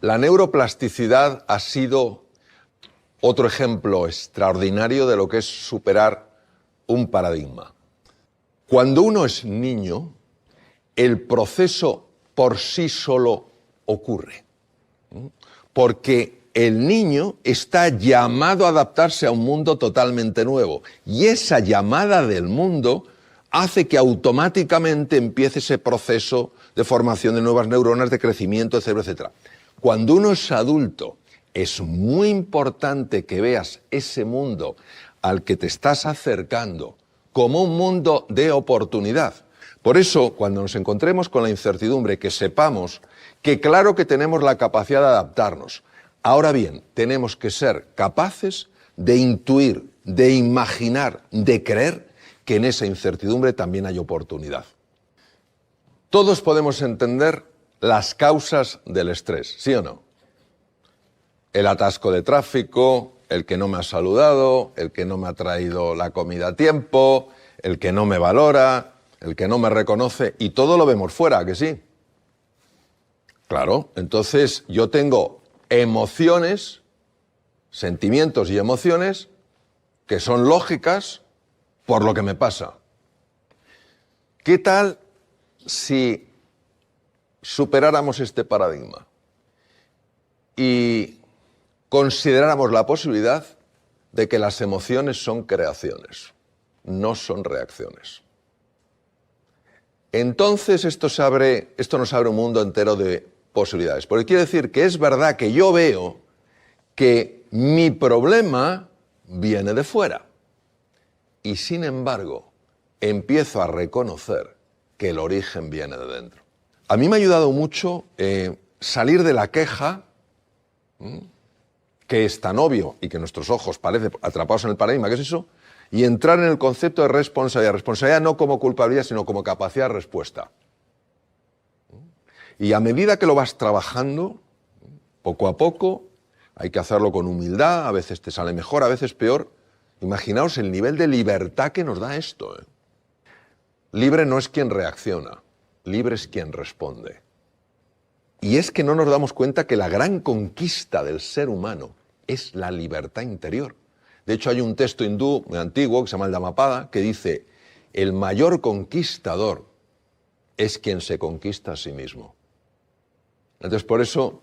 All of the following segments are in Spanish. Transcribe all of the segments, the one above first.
La neuroplasticidad ha sido otro ejemplo extraordinario de lo que es superar un paradigma. Cuando uno es niño, el proceso por sí solo ocurre, porque el niño está llamado a adaptarse a un mundo totalmente nuevo, y esa llamada del mundo hace que automáticamente empiece ese proceso de formación de nuevas neuronas, de crecimiento, etcétera, etcétera. Cuando uno es adulto, es muy importante que veas ese mundo al que te estás acercando como un mundo de oportunidad. Por eso, cuando nos encontremos con la incertidumbre, que sepamos que claro que tenemos la capacidad de adaptarnos. Ahora bien, tenemos que ser capaces de intuir, de imaginar, de creer que en esa incertidumbre también hay oportunidad. Todos podemos entender las causas del estrés, ¿sí o no? El atasco de tráfico, el que no me ha saludado, el que no me ha traído la comida a tiempo, el que no me valora, el que no me reconoce, y todo lo vemos fuera, ¿a que sí? Claro, entonces yo tengo emociones, sentimientos y emociones que son lógicas por lo que me pasa. ¿Qué tal si superáramos este paradigma y consideráramos la posibilidad de que las emociones son creaciones, no son reacciones? Entonces esto nos abre un mundo entero de posibilidades. Porque quiere decir que es verdad que yo veo que mi problema viene de fuera. Y sin embargo, empiezo a reconocer que el origen viene de dentro. A mí me ha ayudado mucho salir de la queja, que es tan obvio y que nuestros ojos parecen atrapados en el paradigma, ¿qué es eso? Y entrar en el concepto de responsabilidad. Responsabilidad no como culpabilidad, sino como capacidad de respuesta. Y a medida que lo vas trabajando, poco a poco, hay que hacerlo con humildad, a veces te sale mejor, a veces peor. Imaginaos el nivel de libertad que nos da esto. Libre no es quien reacciona, libre es quien responde. Y es que no nos damos cuenta que la gran conquista del ser humano es la libertad interior. De hecho, hay un texto hindú muy antiguo que se llama el Dhammapada, que dice: el mayor conquistador es quien se conquista a sí mismo. Entonces, por eso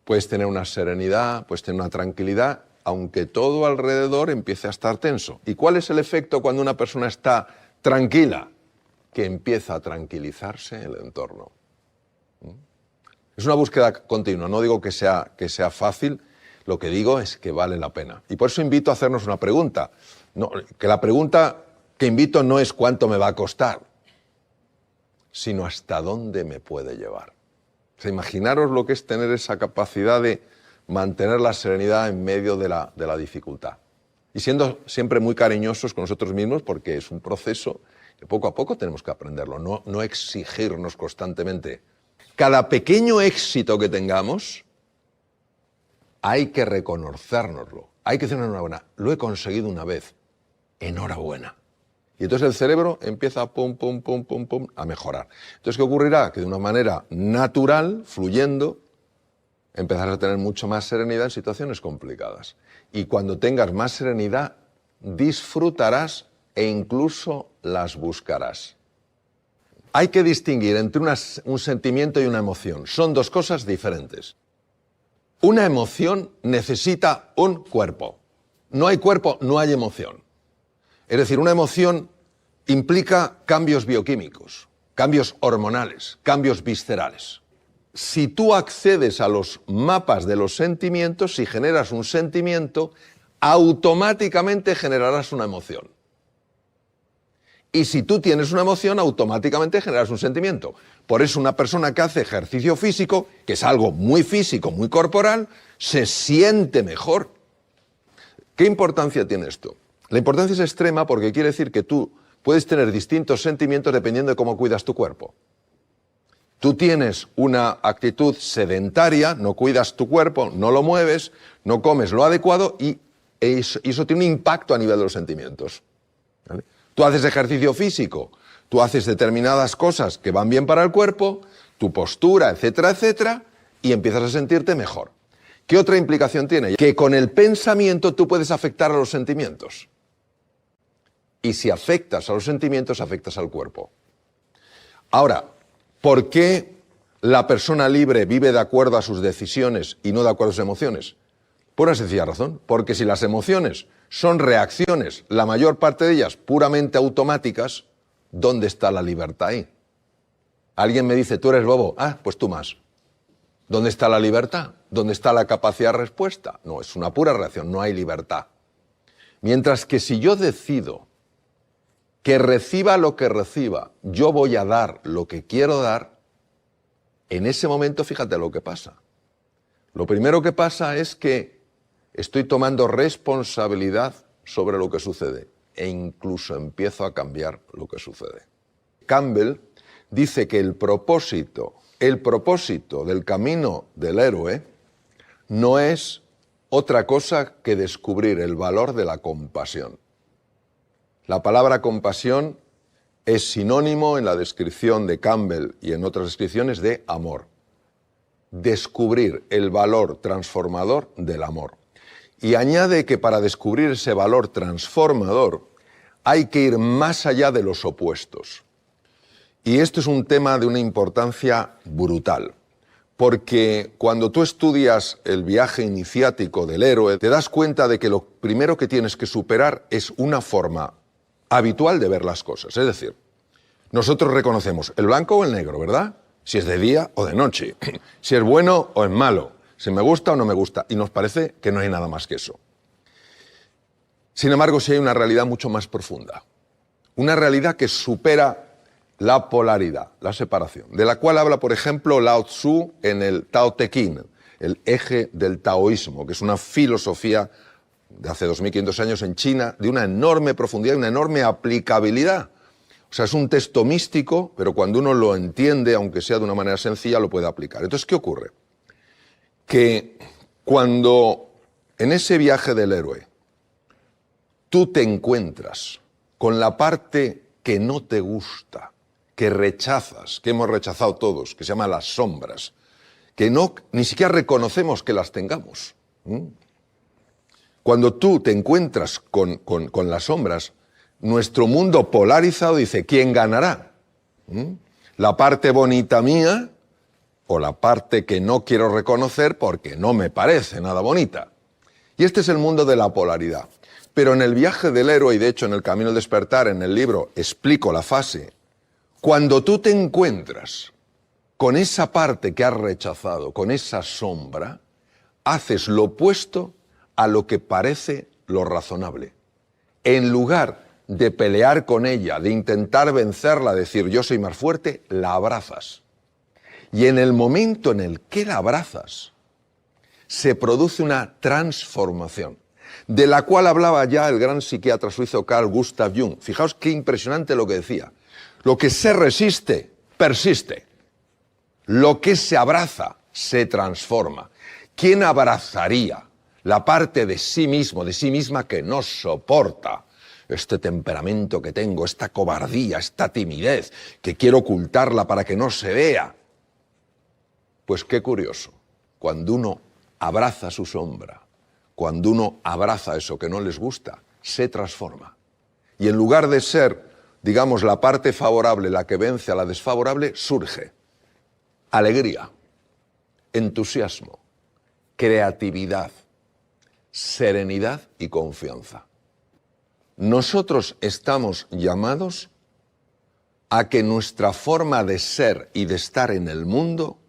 puedes tener una serenidad, puedes tener una tranquilidad, aunque todo alrededor empiece a estar tenso. ¿Y cuál es el efecto cuando una persona está tranquila? Que empieza a tranquilizarse el entorno. Es una búsqueda continua, no digo que sea fácil, lo que digo es que vale la pena. Y por eso invito a hacernos una pregunta. No, que la pregunta que invito no es cuánto me va a costar, sino hasta dónde me puede llevar. O sea, imaginaros lo que es tener esa capacidad de mantener la serenidad en medio de la dificultad. Y siendo siempre muy cariñosos con nosotros mismos, porque es un proceso que poco a poco tenemos que aprenderlo, no exigirnos constantemente. Cada pequeño éxito que tengamos, hay que reconocérnoslo. Hay que decir enhorabuena. Lo he conseguido una vez. Enhorabuena. Y entonces el cerebro empieza pum, pum, pum, pum, pum, a mejorar. Entonces, ¿qué ocurrirá? Que de una manera natural, fluyendo, empezarás a tener mucho más serenidad en situaciones complicadas. Y cuando tengas más serenidad, disfrutarás e incluso las buscarás. Hay que distinguir entre un sentimiento y una emoción. Son dos cosas diferentes. Una emoción necesita un cuerpo. No hay cuerpo, no hay emoción. Es decir, una emoción implica cambios bioquímicos, cambios hormonales, cambios viscerales. Si tú accedes a los mapas de los sentimientos, si generas un sentimiento, automáticamente generarás una emoción. Y si tú tienes una emoción, automáticamente generas un sentimiento. Por eso una persona que hace ejercicio físico, que es algo muy físico, muy corporal, se siente mejor. ¿Qué importancia tiene esto? La importancia es extrema porque quiere decir que tú puedes tener distintos sentimientos dependiendo de cómo cuidas tu cuerpo. Tú tienes una actitud sedentaria, no cuidas tu cuerpo, no lo mueves, no comes lo adecuado y eso tiene un impacto a nivel de los sentimientos. ¿Vale? Tú haces ejercicio físico, tú haces determinadas cosas que van bien para el cuerpo, tu postura, etcétera, etcétera, y empiezas a sentirte mejor. ¿Qué otra implicación tiene? Que con el pensamiento tú puedes afectar a los sentimientos. Y si afectas a los sentimientos, afectas al cuerpo. Ahora, ¿por qué la persona libre vive de acuerdo a sus decisiones y no de acuerdo a sus emociones? Por una sencilla razón, porque si las emociones son reacciones, la mayor parte de ellas puramente automáticas, ¿dónde está la libertad ahí? Alguien me dice, tú eres bobo, pues tú más. ¿Dónde está la libertad? ¿Dónde está la capacidad de respuesta? No, es una pura reacción, no hay libertad. Mientras que si yo decido que reciba lo que reciba, yo voy a dar lo que quiero dar, en ese momento fíjate lo que pasa. Lo primero que pasa es que estoy tomando responsabilidad sobre lo que sucede e incluso empiezo a cambiar lo que sucede. Campbell dice que el propósito del camino del héroe no es otra cosa que descubrir el valor de la compasión. La palabra compasión es sinónimo en la descripción de Campbell y en otras descripciones de amor. Descubrir el valor transformador del amor. Y añade que para descubrir ese valor transformador hay que ir más allá de los opuestos. Y esto es un tema de una importancia brutal, porque cuando tú estudias el viaje iniciático del héroe, te das cuenta de que lo primero que tienes que superar es una forma habitual de ver las cosas. Es decir, nosotros reconocemos el blanco o el negro, ¿verdad? Si es de día o de noche, si es bueno o es malo, si me gusta o no me gusta, y nos parece que no hay nada más que eso. Sin embargo, sí hay una realidad mucho más profunda, una realidad que supera la polaridad, la separación, de la cual habla, por ejemplo, Lao Tzu en el Tao Te Ching, el eje del taoísmo, que es una filosofía de hace 2500 años en China, de una enorme profundidad y una enorme aplicabilidad. O sea, es un texto místico, pero cuando uno lo entiende, aunque sea de una manera sencilla, lo puede aplicar. Entonces, ¿qué ocurre? Que cuando en ese viaje del héroe tú te encuentras con la parte que no te gusta, que rechazas, que hemos rechazado todos, que se llama las sombras, que ni siquiera reconocemos que las tengamos. Cuando tú te encuentras con las sombras, nuestro mundo polarizado dice, ¿quién ganará? ¿La parte bonita mía o la parte que no quiero reconocer porque no me parece nada bonita? Y este es el mundo de la polaridad. Pero en el viaje del héroe, y de hecho en el Camino del Despertar, en el libro, explico la fase. Cuando tú te encuentras con esa parte que has rechazado, con esa sombra, haces lo opuesto a lo que parece lo razonable. En lugar de pelear con ella, de intentar vencerla, decir yo soy más fuerte, la abrazas. Y en el momento en el que la abrazas, se produce una transformación, de la cual hablaba ya el gran psiquiatra suizo Carl Gustav Jung. Fijaos qué impresionante lo que decía. Lo que se resiste, persiste. Lo que se abraza, se transforma. ¿Quién abrazaría la parte de sí mismo, de sí misma que no soporta este temperamento que tengo, esta cobardía, esta timidez, que quiero ocultarla para que no se vea? Pues qué curioso, cuando uno abraza su sombra, cuando uno abraza eso que no les gusta, se transforma. Y en lugar de ser, digamos, la parte favorable la que vence a la desfavorable, surge alegría, entusiasmo, creatividad, serenidad y confianza. Nosotros estamos llamados a que nuestra forma de ser y de estar en el mundo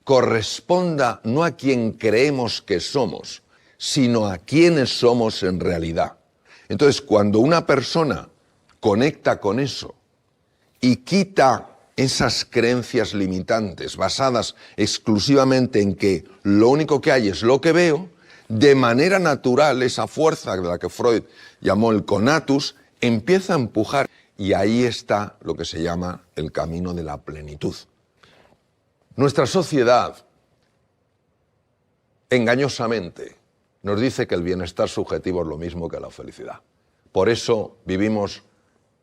corresponda no a quien creemos que somos, sino a quienes somos en realidad. Entonces, cuando una persona conecta con eso y quita esas creencias limitantes basadas exclusivamente en que lo único que hay es lo que veo, de manera natural esa fuerza de la que Freud llamó el conatus empieza a empujar y ahí está lo que se llama el camino de la plenitud. Nuestra sociedad, engañosamente, nos dice que el bienestar subjetivo es lo mismo que la felicidad. Por eso vivimos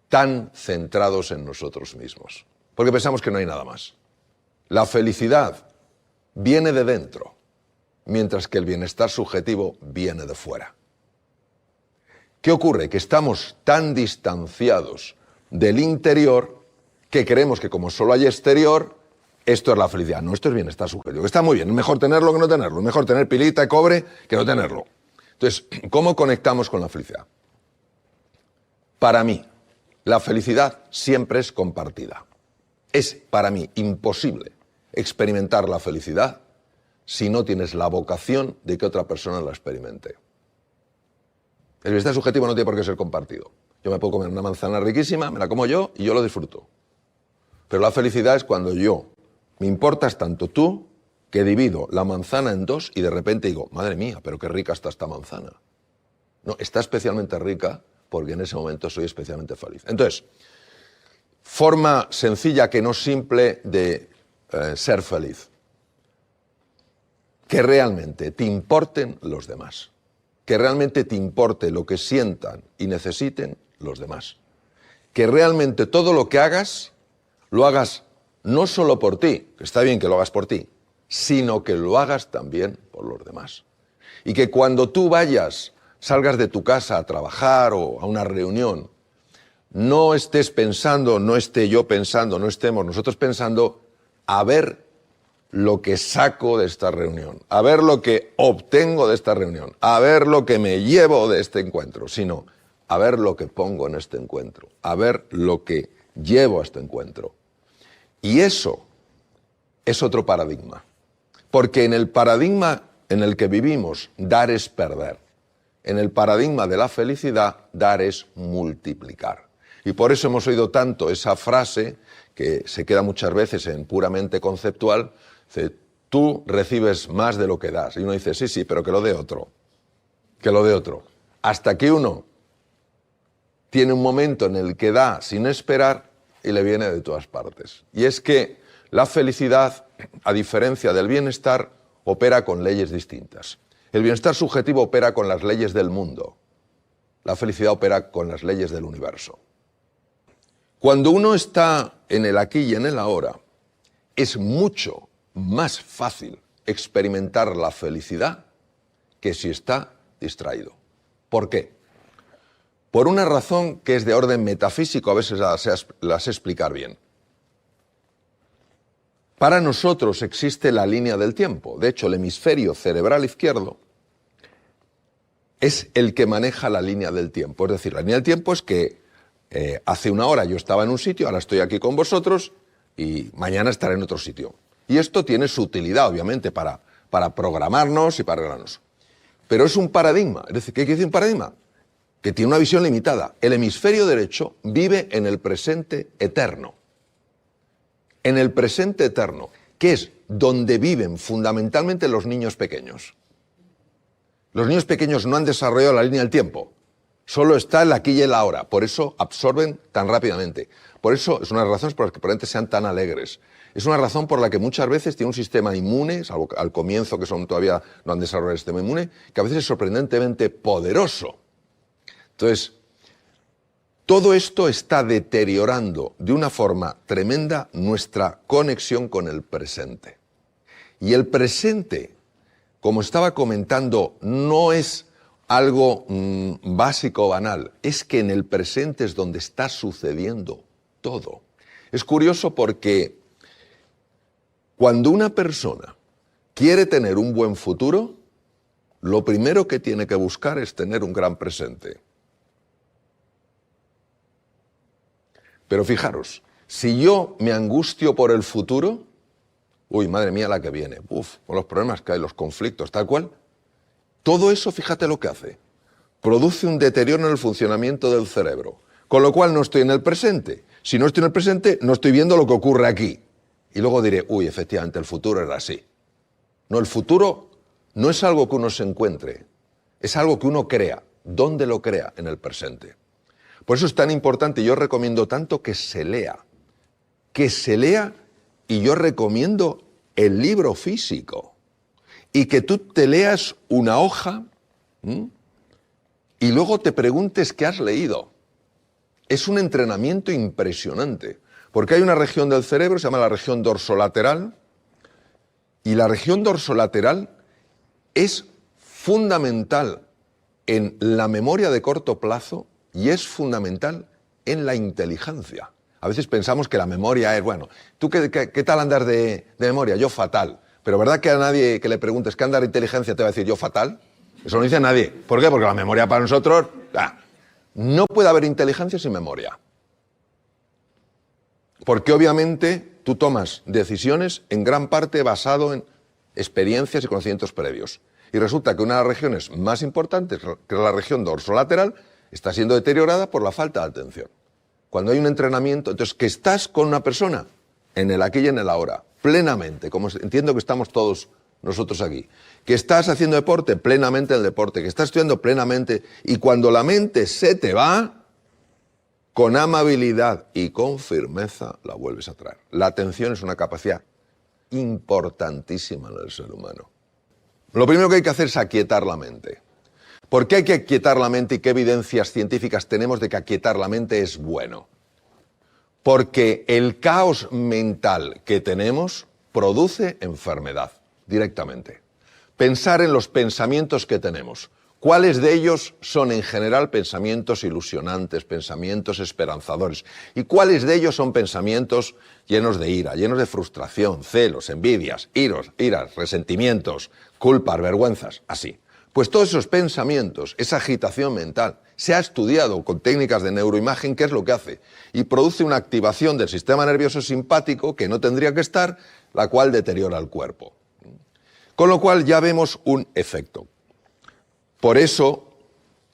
tan centrados en nosotros mismos, porque pensamos que no hay nada más. La felicidad viene de dentro, mientras que el bienestar subjetivo viene de fuera. ¿Qué ocurre? Que estamos tan distanciados del interior que creemos que como solo hay exterior, esto es la felicidad. No, esto es bienestar subjetivo. Está muy bien, es mejor tenerlo que no tenerlo. Es mejor tener pilita de cobre que no tenerlo. Entonces, ¿cómo conectamos con la felicidad? Para mí, la felicidad siempre es compartida. Es, para mí, imposible experimentar la felicidad si no tienes la vocación de que otra persona la experimente. El bienestar subjetivo no tiene por qué ser compartido. Yo me puedo comer una manzana riquísima, me la como yo y yo lo disfruto. Pero la felicidad es cuando me importas tanto tú que divido la manzana en dos y de repente digo, madre mía, pero qué rica está esta manzana. No, está especialmente rica porque en ese momento soy especialmente feliz. Entonces, forma sencilla que no simple de ser feliz. Que realmente te importen los demás. Que realmente te importe lo que sientan y necesiten los demás. Que realmente todo lo que hagas, lo hagas no solo por ti, que está bien que lo hagas por ti, sino que lo hagas también por los demás. Y que cuando tú salgas de tu casa a trabajar o a una reunión, no estés pensando, no esté yo pensando, no estemos nosotros pensando, a ver lo que saco de esta reunión, a ver lo que obtengo de esta reunión, a ver lo que me llevo de este encuentro, sino a ver lo que pongo en este encuentro, a ver lo que llevo a este encuentro. Y eso es otro paradigma, porque en el paradigma en el que vivimos, dar es perder. En el paradigma de la felicidad, dar es multiplicar. Y por eso hemos oído tanto esa frase que se queda muchas veces en puramente conceptual, dice, tú recibes más de lo que das. Y uno dice, sí, pero que lo dé otro. Que lo dé otro. Hasta que uno tiene un momento en el que da sin esperar y le viene de todas partes. Y es que la felicidad, a diferencia del bienestar, opera con leyes distintas. El bienestar subjetivo opera con las leyes del mundo. La felicidad opera con las leyes del universo. Cuando uno está en el aquí y en el ahora, es mucho más fácil experimentar la felicidad que si está distraído. ¿Por qué? Por una razón que es de orden metafísico, a veces las sé explicar bien. Para nosotros existe la línea del tiempo. De hecho, el hemisferio cerebral izquierdo es el que maneja la línea del tiempo. Es decir, la línea del tiempo es que hace una hora yo estaba en un sitio, ahora estoy aquí con vosotros y mañana estaré en otro sitio. Y esto tiene su utilidad, obviamente, para programarnos y para arreglarnos. Pero es un paradigma. Es decir, ¿qué quiere decir un paradigma? Que tiene una visión limitada. El hemisferio derecho vive en el presente eterno. En el presente eterno, que es donde viven fundamentalmente los niños pequeños. Los niños pequeños no han desarrollado la línea del tiempo. Solo está el aquí y el ahora. Por eso absorben tan rápidamente. Por eso es una de las razones por las que probablemente sean tan alegres. Es una razón por la que muchas veces tiene un sistema inmune, salvo al comienzo que todavía no han desarrollado el sistema inmune, que a veces es sorprendentemente poderoso. Entonces, todo esto está deteriorando de una forma tremenda nuestra conexión con el presente. Y el presente, como estaba comentando, no es algo básico o banal. Es que en el presente es donde está sucediendo todo. Es curioso porque cuando una persona quiere tener un buen futuro, lo primero que tiene que buscar es tener un gran presente. Pero fijaros, si yo me angustio por el futuro, uy, madre mía la que viene, con los problemas que hay, los conflictos, tal cual, todo eso, fíjate lo que hace, produce un deterioro en el funcionamiento del cerebro, con lo cual no estoy en el presente. Si no estoy en el presente, no estoy viendo lo que ocurre aquí. Y luego diré, uy, efectivamente, el futuro era así. No, el futuro no es algo que uno se encuentre, es algo que uno crea. ¿Dónde lo crea? En el presente. Por eso es tan importante, yo recomiendo tanto que se lea, y yo recomiendo el libro físico, y que tú te leas una hoja y luego te preguntes qué has leído. Es un entrenamiento impresionante, porque hay una región del cerebro, se llama la región dorsolateral, Y la región dorsolateral es fundamental en la memoria de corto plazo y es fundamental en la inteligencia. A veces pensamos que la memoria es, bueno, ¿tú qué tal andas de memoria? Yo fatal. Pero ¿verdad que a nadie que le preguntes qué anda de inteligencia te va a decir yo fatal? Eso no dice nadie. ¿Por qué? Porque la memoria para nosotros... no puede haber inteligencia sin memoria. Porque obviamente tú tomas decisiones en gran parte basado en experiencias y conocimientos previos. Y resulta que una de las regiones más importantes, que es la región dorsolateral, está siendo deteriorada por la falta de atención. Cuando hay un entrenamiento, entonces que estás con una persona en el aquí y en el ahora, plenamente, como entiendo que estamos todos nosotros aquí, que estás haciendo deporte, plenamente en el deporte, que estás estudiando plenamente, y cuando la mente se te va, con amabilidad y con firmeza la vuelves a traer. La atención es una capacidad importantísima en el ser humano. Lo primero que hay que hacer es aquietar la mente. ¿Por qué hay que aquietar la mente y qué evidencias científicas tenemos de que aquietar la mente es bueno? Porque el caos mental que tenemos produce enfermedad directamente. Pensar en los pensamientos que tenemos. ¿Cuáles de ellos son en general pensamientos ilusionantes, pensamientos esperanzadores? ¿Y cuáles de ellos son pensamientos llenos de ira, llenos de frustración, celos, envidias, iras, resentimientos, culpas, vergüenzas? Así. Pues todos esos pensamientos, esa agitación mental, se ha estudiado con técnicas de neuroimagen qué es lo que hace. Y produce una activación del sistema nervioso simpático que no tendría que estar, la cual deteriora el cuerpo. Con lo cual ya vemos un efecto. Por eso,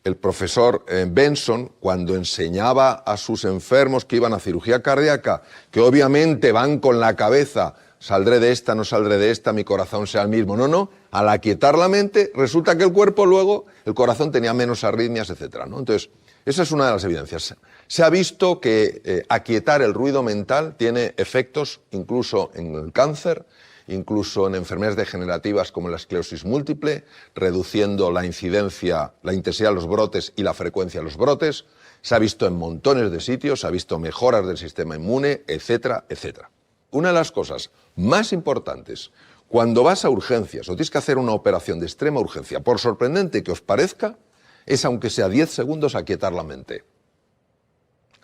el profesor Benson, cuando enseñaba a sus enfermos que iban a cirugía cardíaca, que obviamente van con la cabeza, saldré de esta, no saldré de esta, mi corazón sea el mismo. No, al aquietar la mente, resulta que el cuerpo luego, el corazón tenía menos arritmias, etc., ¿no? Entonces, esa es una de las evidencias. Se ha visto que aquietar el ruido mental tiene efectos incluso en el cáncer, incluso en enfermedades degenerativas como la esclerosis múltiple, reduciendo la incidencia, la intensidad de los brotes y la frecuencia de los brotes. Se ha visto en montones de sitios, se ha visto mejoras del sistema inmune, etcétera, etcétera. Una de las cosas más importantes, cuando vas a urgencias o tienes que hacer una operación de extrema urgencia, por sorprendente que os parezca, es aunque sea 10 segundos aquietar la mente.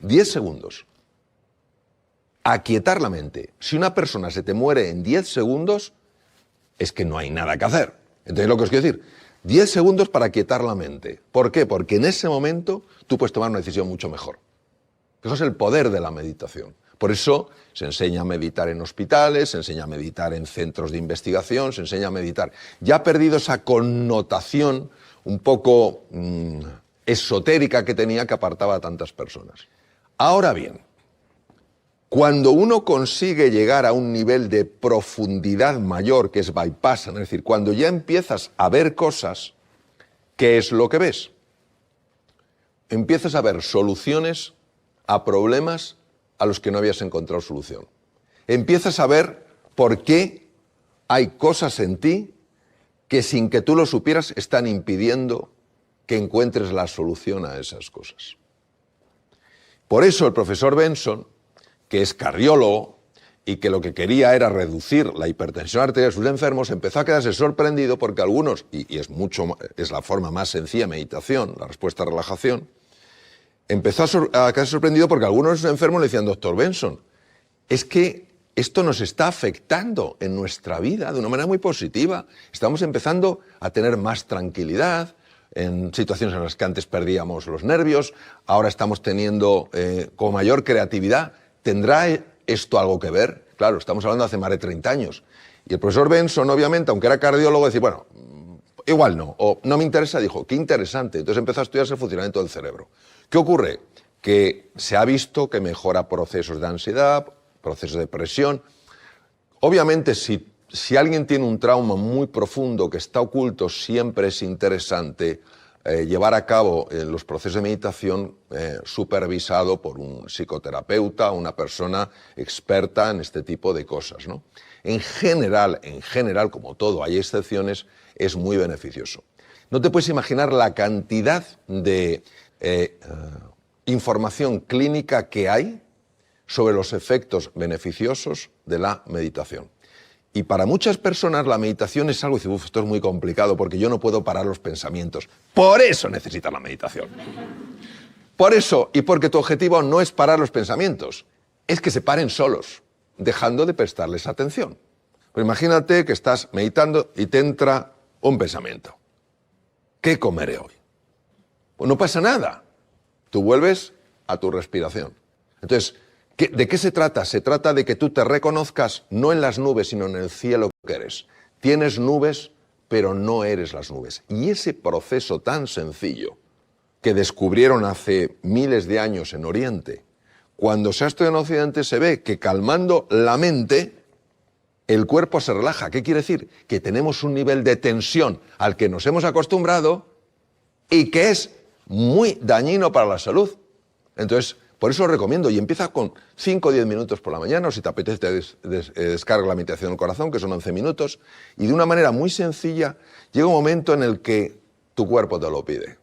10 segundos. Aquietar la mente. Si una persona se te muere en 10 segundos, es que no hay nada que hacer. Entonces lo que os quiero decir, 10 segundos para aquietar la mente. ¿Por qué? Porque en ese momento tú puedes tomar una decisión mucho mejor. Eso es el poder de la meditación. Por eso se enseña a meditar en hospitales, se enseña a meditar en centros de investigación, se enseña a meditar. Ya ha perdido esa connotación un poco esotérica que tenía, que apartaba a tantas personas. Ahora bien, cuando uno consigue llegar a un nivel de profundidad mayor, que es bypass, es decir, cuando ya empiezas a ver cosas, ¿qué es lo que ves? Empiezas a ver soluciones a problemas a los que no habías encontrado solución. Empiezas a ver por qué hay cosas en ti que sin que tú lo supieras están impidiendo que encuentres la solución a esas cosas. Por eso el profesor Benson, que es cardiólogo y que lo que quería era reducir la hipertensión arterial de sus enfermos, empezó a quedarse sorprendido porque algunos, y es la forma más sencilla de meditación, la respuesta a relajación, empezó a quedarse sorprendido porque algunos de sus enfermos le decían: doctor Benson, es que esto nos está afectando en nuestra vida de una manera muy positiva. Estamos empezando a tener más tranquilidad en situaciones en las que antes perdíamos los nervios, ahora estamos teniendo con mayor creatividad. ¿Tendrá esto algo que ver? Claro, estamos hablando de hace más de 30 años. Y el profesor Benson, obviamente, aunque era cardiólogo, decía, bueno, igual no, o no me interesa, dijo, qué interesante. Entonces empezó a estudiarse el funcionamiento del cerebro. ¿Qué ocurre? Que se ha visto que mejora procesos de ansiedad, procesos de depresión. Obviamente, si alguien tiene un trauma muy profundo que está oculto, siempre es interesante llevar a cabo los procesos de meditación supervisado por un psicoterapeuta, una persona experta en este tipo de cosas, ¿no? En general, como todo, hay excepciones, es muy beneficioso. No te puedes imaginar la cantidad de información clínica que hay sobre los efectos beneficiosos de la meditación. Y para muchas personas la meditación es algo, dice, esto es muy complicado porque yo no puedo parar los pensamientos. Por eso necesitas la meditación. Por eso, y porque tu objetivo no es parar los pensamientos, es que se paren solos, dejando de prestarles atención. Pues imagínate que estás meditando y te entra un pensamiento. ¿Qué comeré hoy? Pues no pasa nada. Tú vuelves a tu respiración. Entonces, ¿de qué se trata? Se trata de que tú te reconozcas no en las nubes, sino en el cielo que eres. Tienes nubes, pero no eres las nubes. Y ese proceso tan sencillo que descubrieron hace miles de años en Oriente, cuando se ha estudiado en Occidente se ve que calmando la mente, el cuerpo se relaja. ¿Qué quiere decir? Que tenemos un nivel de tensión al que nos hemos acostumbrado y que es muy dañino para la salud. Entonces, por eso os recomiendo, y empieza con 5 o 10 minutos por la mañana, o si te apetece descarga la meditación del corazón, que son 11 minutos, y de una manera muy sencilla llega un momento en el que tu cuerpo te lo pide.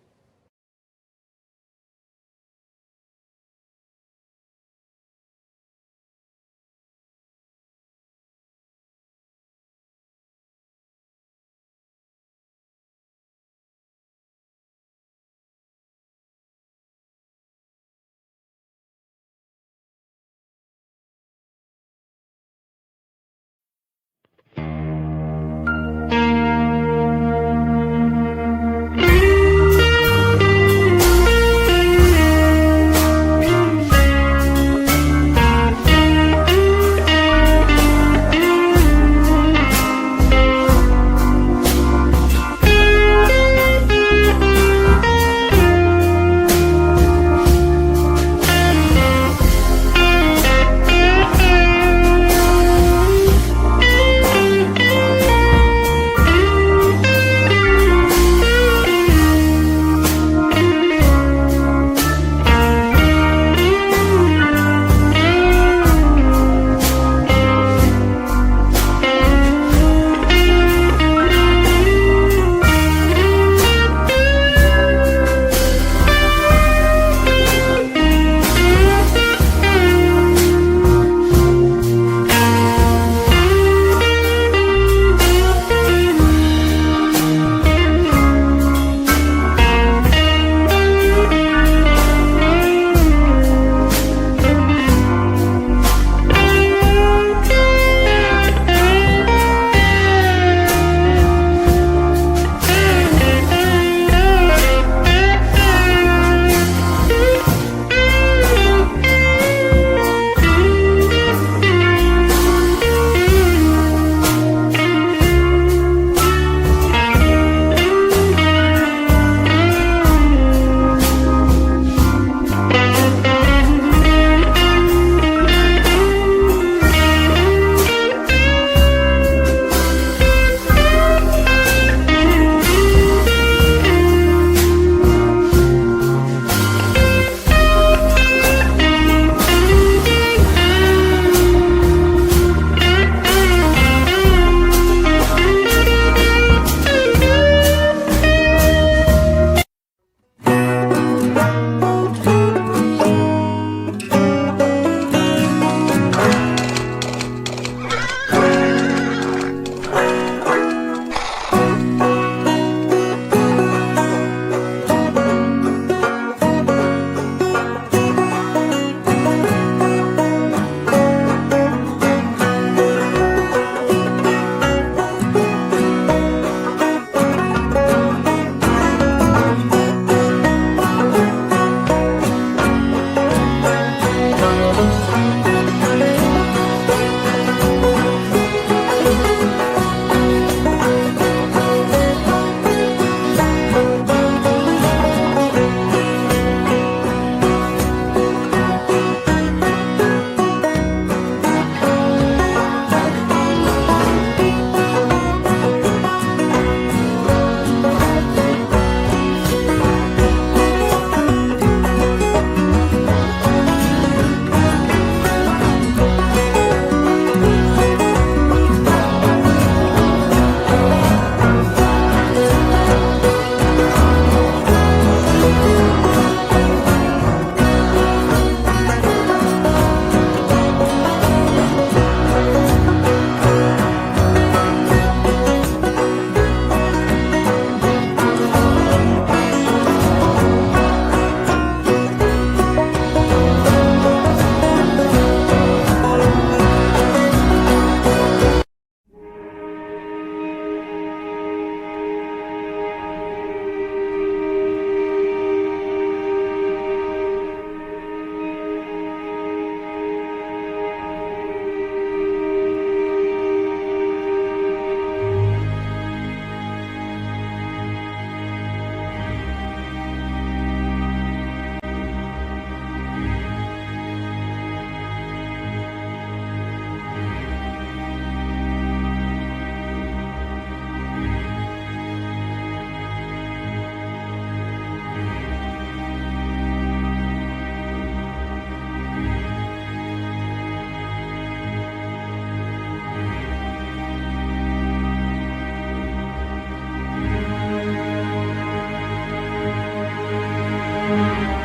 Thank you.